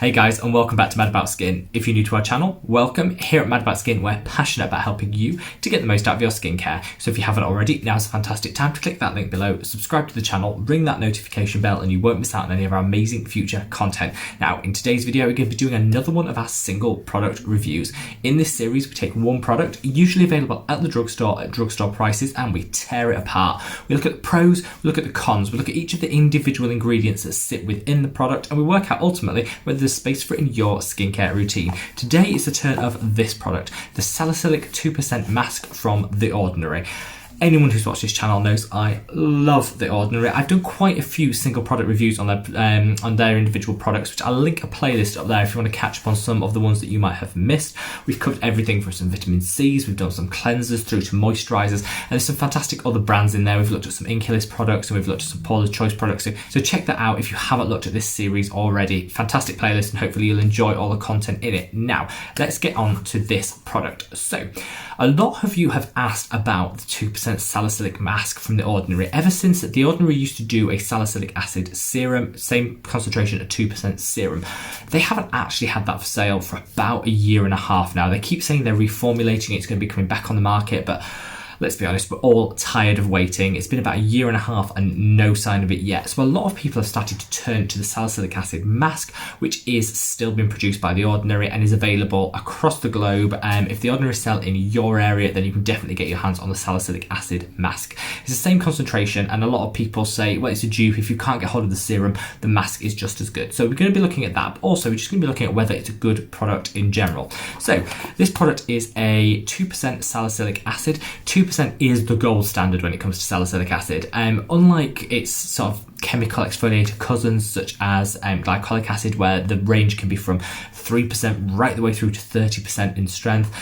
Hey guys, and welcome back to Mad About Skin. If you're new to our channel, welcome. Here at Mad About Skin, we're passionate about helping you to get the most out of your skincare. So if you haven't already, now's a fantastic time to click that link below, subscribe to the channel, ring that notification bell, and you won't miss out on any of our amazing future content. Now, in today's video, we're going to be doing another one of our single product reviews. In this series, we take one product, usually available at the drugstore at drugstore prices, and we tear it apart. We look at the pros, we look at the cons, we look at each of the individual ingredients that sit within the product, and we work out ultimately whether there's space for it in your skincare routine. Today is the turn of this product, the Salicylic 2% Mask from The Ordinary. Anyone who's watched this channel knows I love The Ordinary. I've done quite a few single product reviews on their individual products, which I'll link a playlist up there if you want to catch up on some of the ones that you might have missed. We've covered everything from some vitamin C's, we've done some cleansers through to moisturizers, and there's some fantastic other brands in there. We've looked at some Inculis products and we've looked at some Paula's Choice products. So check that out if you haven't looked at this series already. Fantastic playlist, and hopefully you'll enjoy all the content in it. Now, let's get on to this product. So, a lot of you have asked about the 2% salicylic mask from The Ordinary. Ever since The Ordinary used to do a salicylic acid serum, same concentration at 2% serum, they haven't actually had that for sale for about a year and a half now. They keep saying they're reformulating it, it's going to be coming back on the market, but let's be honest, we're all tired of waiting. It's been about a year and a half and no sign of it yet. So a lot of people have started to turn to the salicylic acid mask, which is still being produced by The Ordinary and is available across the globe. If The Ordinary sell in your area, then you can definitely get your hands on the salicylic acid mask. It's the same concentration, and a lot of people say, well, it's a dupe. If you can't get hold of the serum, the mask is just as good. So we're going to be looking at that, but also we're just going to be looking at whether it's a good product in general. So this product is a 2% salicylic acid. 2% is the gold standard when it comes to salicylic acid. Unlike its sort of chemical exfoliator cousins such as glycolic acid, where the range can be from 3% right the way through to 30% in strength,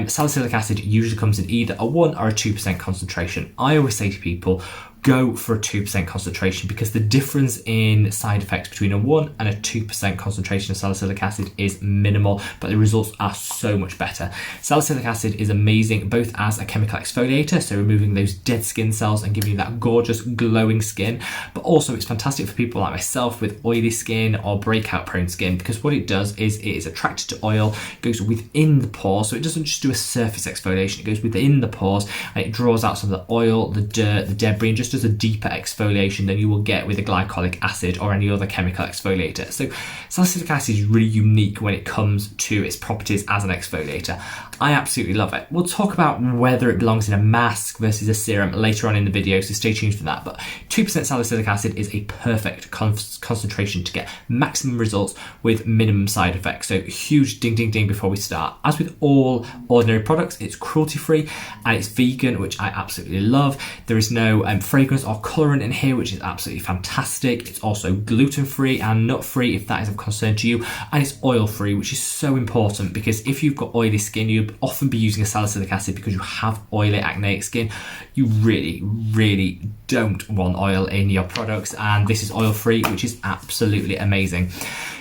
salicylic acid usually comes in either a 1 or a 2% concentration. I always say to people, go for a 2% concentration, because the difference in side effects between a 1 and a 2% concentration of salicylic acid is minimal, but the results are so much better. Salicylic acid is amazing both as a chemical exfoliator, so removing those dead skin cells and giving you that gorgeous glowing skin, but also it's fantastic for people like myself with oily skin or breakout prone skin, because what it does is it is attracted to oil, it goes within the pores, so it doesn't just do a surface exfoliation, it goes within the pores and it draws out some of the oil, the dirt, the debris, and just does a deeper exfoliation than you will get with a glycolic acid or any other chemical exfoliator. So salicylic acid is really unique when it comes to its properties as an exfoliator. I absolutely love it. We'll talk about whether it belongs in a mask versus a serum later on in the video, so stay tuned for that. But 2% salicylic acid is a perfect concentration to get maximum results with minimum side effects. So huge ding ding ding before we start. As with all Ordinary products, it's cruelty-free and it's vegan, which I absolutely love. There is no fragrance or colorant in here, which is absolutely fantastic. It's also gluten-free and nut-free if that is of concern to you, and it's oil-free, which is so important, because if you've got oily skin, you'll often be using a salicylic acid because you have oily acneic skin. You really don't want oil in your products, and this is oil-free, which is absolutely amazing.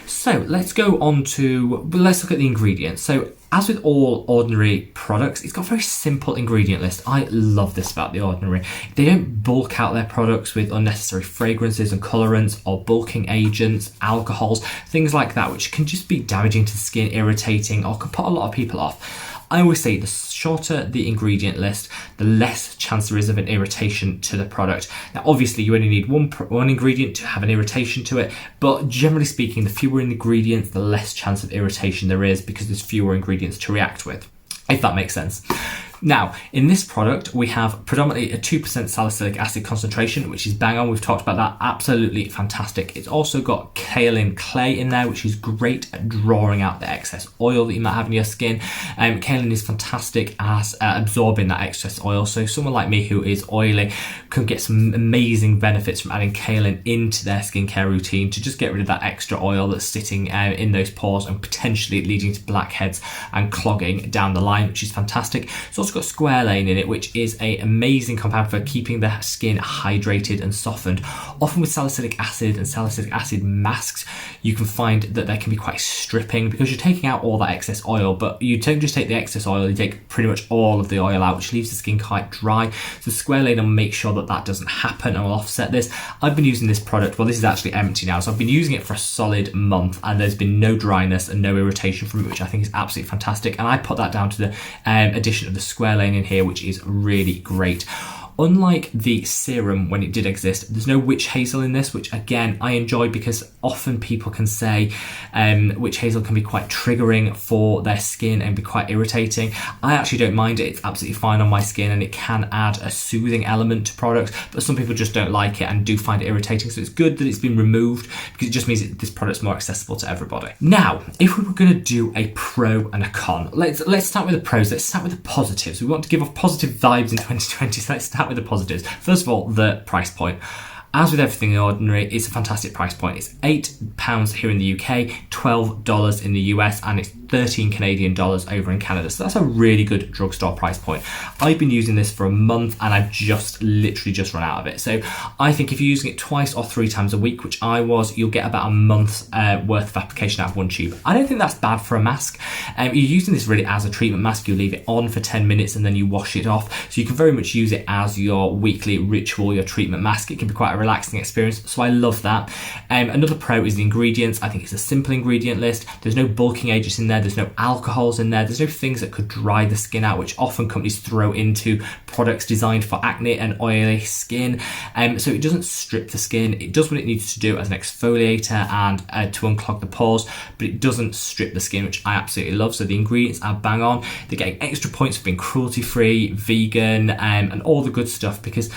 So let's look at the ingredients. So as with all Ordinary products, it's got a very simple ingredient list. I love this about The Ordinary. They don't bulk out their products with unnecessary fragrances and colorants or bulking agents, alcohols, things like that, which can just be damaging to the skin, irritating, or can put a lot of people off. I always say the shorter the ingredient list, the less chance there is of an irritation to the product. Now, obviously, you only need one ingredient to have an irritation to it, but generally speaking, the fewer ingredients, the less chance of irritation there is, because there's fewer ingredients to react with, if that makes sense. Now, in this product, we have predominantly a 2% salicylic acid concentration, which is bang on. We've talked about that. Absolutely fantastic. It's also got kaolin clay in there, which is great at drawing out the excess oil that you might have in your skin. Kaolin is fantastic at absorbing that excess oil. So someone like me who is oily can get some amazing benefits from adding kaolin into their skincare routine to just get rid of that extra oil that's sitting in those pores and potentially leading to blackheads and clogging down the line, which is fantastic. It's also also got squalane in it, which is an amazing compound for keeping the skin hydrated and softened. Often with salicylic acid and salicylic acid masks, you can find that they can be quite stripping because you're taking out all that excess oil, but you don't just take the excess oil, you take pretty much all of the oil out, which leaves the skin quite dry. So squalane will make sure that that doesn't happen and will offset this. I've been using this product, well, this is actually empty now, so I've been using it for a solid month and there's been no dryness and no irritation from it, which I think is absolutely fantastic. And I put that down to the addition of the squalane in here, which is really great. Unlike the serum when it did exist, there's no witch hazel in this, which again I enjoy because often people can say witch hazel can be quite triggering for their skin and be quite irritating. I actually don't mind it, it's absolutely fine on my skin and it can add a soothing element to products, but some people just don't like it and do find it irritating, so it's good that it's been removed because it just means that this product's more accessible to everybody. Now, if we were going to do a pro and a con, let's start with the pros, let's start with the positives. We want to give off positive vibes in 2020, so let's start with the positives. First of all, the price point. As with everything in Ordinary, it's a fantastic price point. It's £8 here in the UK, $12 in the US, and it's 13 Canadian dollars over in Canada. So that's a really good drugstore price point. I've been using this for a month and I've literally just run out of it. So I think if you're using it twice or 3 times a week, which I was, you'll get about a month's worth of application out of one tube. I don't think that's bad for a mask. You're using this really as a treatment mask. You leave it on for 10 minutes and then you wash it off. So you can very much use it as your weekly ritual, your treatment mask. It can be quite a relaxing experience. So I love that. Another pro is the ingredients. I think it's a simple ingredient list. There's no bulking agents in there. There's no alcohols in there. There's no things that could dry the skin out, which often companies throw into products designed for acne and oily skin. So it doesn't strip the skin. It does what it needs to do as an exfoliator and to unclog the pores, but it doesn't strip the skin, which I absolutely love. So the ingredients are bang on. They're getting extra points for being cruelty-free, vegan, and all the good stuff, because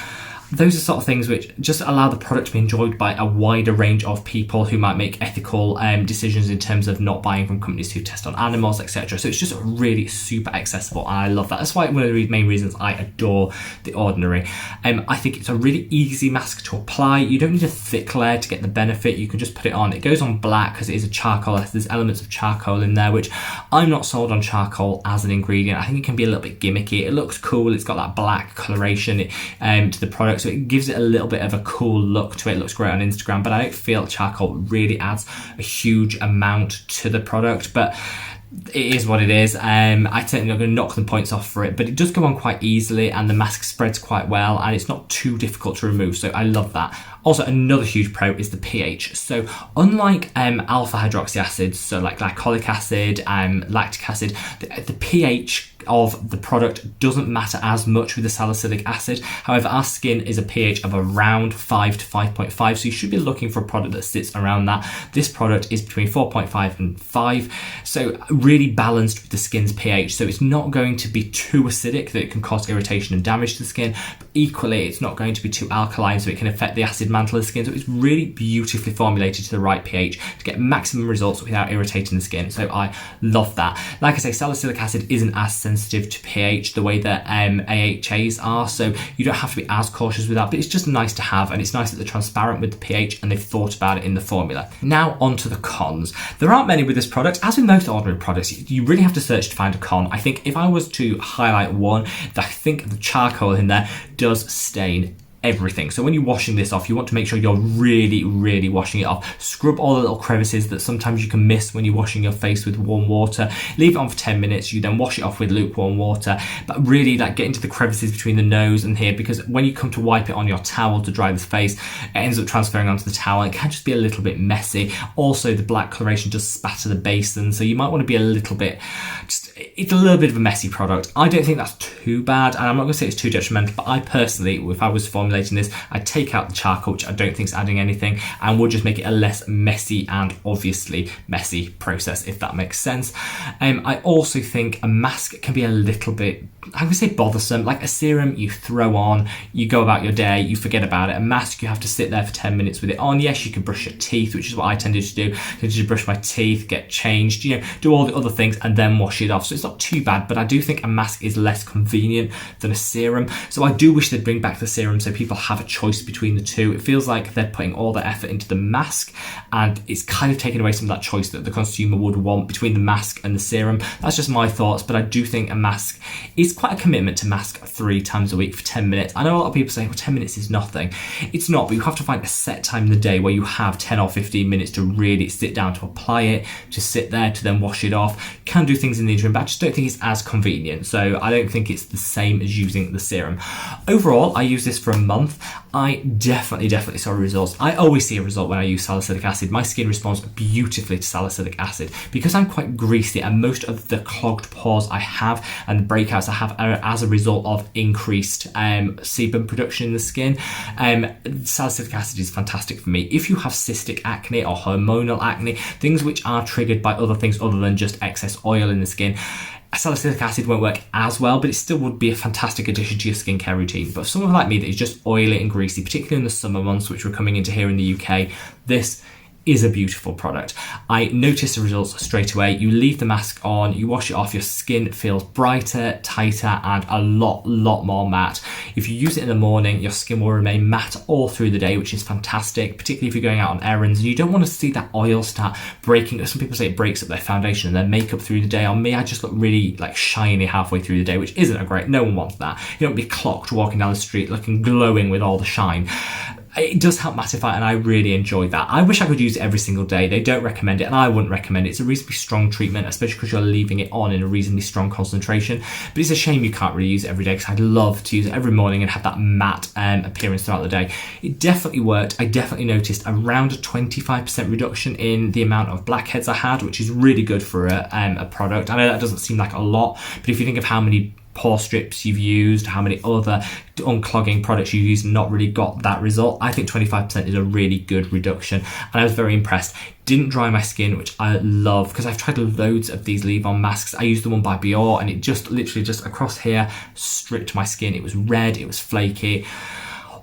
those are sort of things which just allow the product to be enjoyed by a wider range of people who might make ethical decisions in terms of not buying from companies who test on animals, etc. So it's just really super accessible and I love that. That's why one of the main reasons I adore the Ordinary. I think it's a really easy mask to apply. You don't need a thick layer to get the benefit. You can just put it on. It goes on black because it is a charcoal. There's elements of charcoal in there, which I'm not sold on charcoal as an ingredient. I think it can be a little bit gimmicky. It looks cool. It's got that black coloration to the product. So it gives it a little bit of a cool look to it. It looks great on Instagram, but I don't feel charcoal really adds a huge amount to the product, but it is what it is. I'm certainly not going to knock the points off for it, but it does go on quite easily and the mask spreads quite well and it's not too difficult to remove, so I love that. Also, another huge pro is the pH. So unlike alpha hydroxy acids, so like glycolic acid and lactic acid, the pH of the product doesn't matter as much with the salicylic acid. However, our skin is a pH of around 5 to 5.5, so you should be looking for a product that sits around that. This product is between 4.5 and 5, so really balanced with the skin's pH. So it's not going to be too acidic that it can cause irritation and damage to the skin, but equally it's not going to be too alkaline so it can affect the acid mantle of the skin. So it's really beautifully formulated to the right pH to get maximum results without irritating the skin. So I love that. Like I say, salicylic acid isn't as sensitive to pH the way that AHAs are, so you don't have to be as cautious with that, but it's just nice to have, and it's nice that they're transparent with the pH and they've thought about it in the formula. Now on to the cons. There aren't many with this product. As with most Ordinary products, you really have to search to find a con. I think if I was to highlight one, I think the charcoal in there does stain everything. So when you're washing this off, you want to make sure you're really washing it off. Scrub all the little crevices that sometimes you can miss when you're washing your face with warm water. Leave it on for 10 minutes. You then wash it off with lukewarm water, but really get into the crevices between the nose and here, because when you come to wipe it on your towel to dry the face, it ends up transferring onto the towel. It can just be a little bit messy. Also, the black coloration does spatter the basin, so you might want to be a little bit, it's a little bit of a messy product. I don't think that's too bad, and I'm not going to say it's too detrimental, but I personally, if I was formulating this, I'd take out the charcoal, which I don't think is adding anything, and we'll just make it a less messy and obviously messy process, if that makes sense. I also think a mask can be a little bit, I'm going to say bothersome. Like a serum you throw on, you go about your day, you forget about it. A mask, you have to sit there for 10 minutes with it on. Yes, you can brush your teeth, which is what I tended to do. I tended to brush my teeth, get changed, do all the other things and then wash it off. So it's not too bad, but I do think a mask is less convenient than a serum. So I do wish they'd bring back the serum so people people have a choice between the two. It feels like they're putting all their effort into the mask, and it's kind of taking away some of that choice that the consumer would want between the mask and the serum. That's just my thoughts, but I do think a mask is quite a commitment to mask 3 times a week for 10 minutes. I know a lot of people say, well, 10 minutes is nothing. It's not, but you have to find a set time in the day where you have 10 or 15 minutes to really sit down to apply it, to sit there, to then wash it off. You can do things in the interim, but I just don't think it's as convenient. So I don't think it's the same as using the serum. Overall, I used this for a month. I definitely saw results. I always see a result when I use salicylic acid. My skin responds beautifully to salicylic acid because I'm quite greasy, and most of the clogged pores I have and the breakouts I have are as a result of increased sebum production in the skin. Salicylic acid is fantastic for me. If you have cystic acne or hormonal acne, things which are triggered by other things other than just excess oil in the skin, salicylic acid won't work as well, but it still would be a fantastic addition to your skincare routine. But for someone like me that is just oily and greasy, particularly in the summer months, which we're coming into here in the UK, this is a beautiful product. I noticed the results straight away. You leave the mask on, you wash it off, your skin feels brighter, tighter, and a lot more matte. If you use it in the morning, your skin will remain matte all through the day, which is fantastic, particularly if you're going out on errands and you don't want to see that oil start breaking. Some people say it breaks up their foundation and their makeup through the day. On me, I just look really like shiny halfway through the day, which isn't a great, no one wants that. You don't be clocked walking down the street looking glowing with all the shine. It does help mattify, and I really enjoy that. I wish I could use it every single day. They don't recommend it, and I wouldn't recommend it. It's a reasonably strong treatment, especially because you're leaving it on in a reasonably strong concentration. But it's a shame you can't really use it every day, because I'd love to use it every morning and have that matte appearance throughout the day. It definitely worked. I definitely noticed around a 25% reduction in the amount of blackheads I had, which is really good for a product. I know that doesn't seem like a lot, but if you think of how many pore strips you've used, how many other unclogging products you've used and not really got that result, I think 25% is a really good reduction, and I was very impressed. Didn't dry my skin, which I love, because I've tried loads of these leave-on masks. I used the one by Bior, and it just literally just across here stripped my skin. It was red, it was flaky,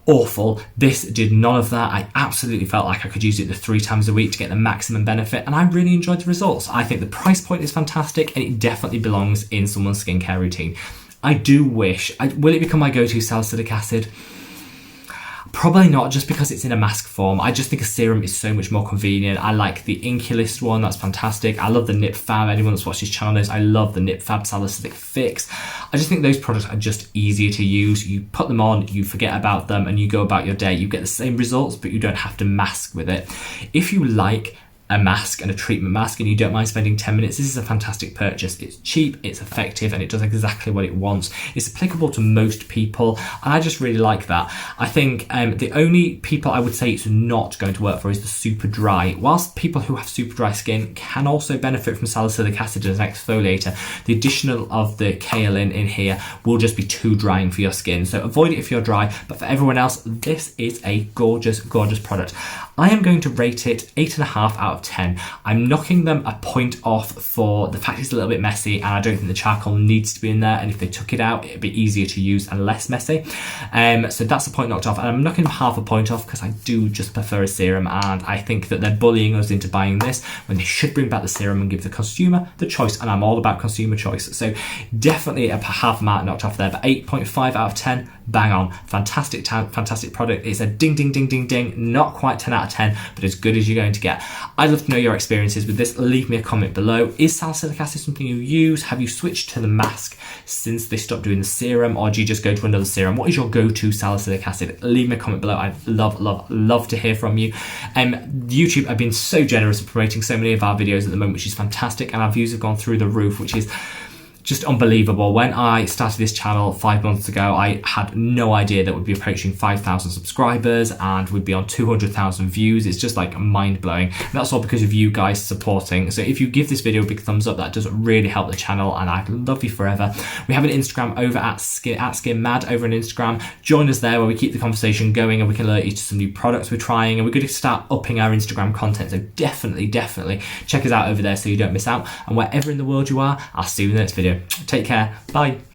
awful. This did none of that. I absolutely felt like I could use it the 3 times a week to get the maximum benefit, and I really enjoyed the results. I think the price point is fantastic, and it definitely belongs in someone's skincare routine. I do wish, will it become my go-to salicylic acid? Probably not, just because it's in a mask form. I just think a serum is so much more convenient. I like the Inculist one, that's fantastic. I love the Nip Fab. Anyone that's watched this channel knows I love the Nip Fab Salicylic Fix. I just think those products are just easier to use. You put them on, you forget about them, and you go about your day. You get the same results, but you don't have to mask with it. If you like a mask and a treatment mask and you don't mind spending 10 minutes, this is a fantastic purchase. It's cheap, it's effective, and it does exactly what it wants. It's applicable to most people, and I just really like that. I think the only people I would say it's not going to work for is the super dry. Whilst people who have super dry skin can also benefit from salicylic acid as an exfoliator, the addition of the kaolin in here will just be too drying for your skin. So avoid it if you're dry, but for everyone else, this is a gorgeous product. I am going to rate it 8.5 out of 10. I'm knocking them a point off for the fact it's a little bit messy, and I don't think the charcoal needs to be in there, and if they took it out, it'd be easier to use and less messy. So that's a point knocked off, and I'm knocking them half a point off because I do just prefer a serum, and I think that they're bullying us into buying this when they should bring back the serum and give the consumer the choice, and I'm all about consumer choice. So definitely a half mark knocked off there, but 8.5 out of 10, bang on. Fantastic product. It's a ding, not quite 10 out of 10, but as good as you're going to get. I'd love to know your experiences with this. Leave me a comment below. Is salicylic acid something you use? Have you switched to the mask since they stopped doing the serum, or do you just go to another serum? What is your go-to salicylic acid? Leave me a comment below. I'd love to hear from you. YouTube have been so generous in promoting so many of our videos at the moment, which is fantastic, and our views have gone through the roof, which is just unbelievable. When I started this channel 5 months ago, I had no idea that we'd be approaching 5,000 subscribers and we'd be on 200,000 views. It's just like mind-blowing. And that's all because of you guys supporting. So if you give this video a big thumbs up, that does really help the channel, and I'd love you forever. We have an Instagram over at SkinMad over on Instagram. Join us there where we keep the conversation going and we can alert you to some new products we're trying, and we're going to start upping our Instagram content. So definitely check us out over there so you don't miss out. And wherever in the world you are, I'll see you in the next video. Take care. Bye.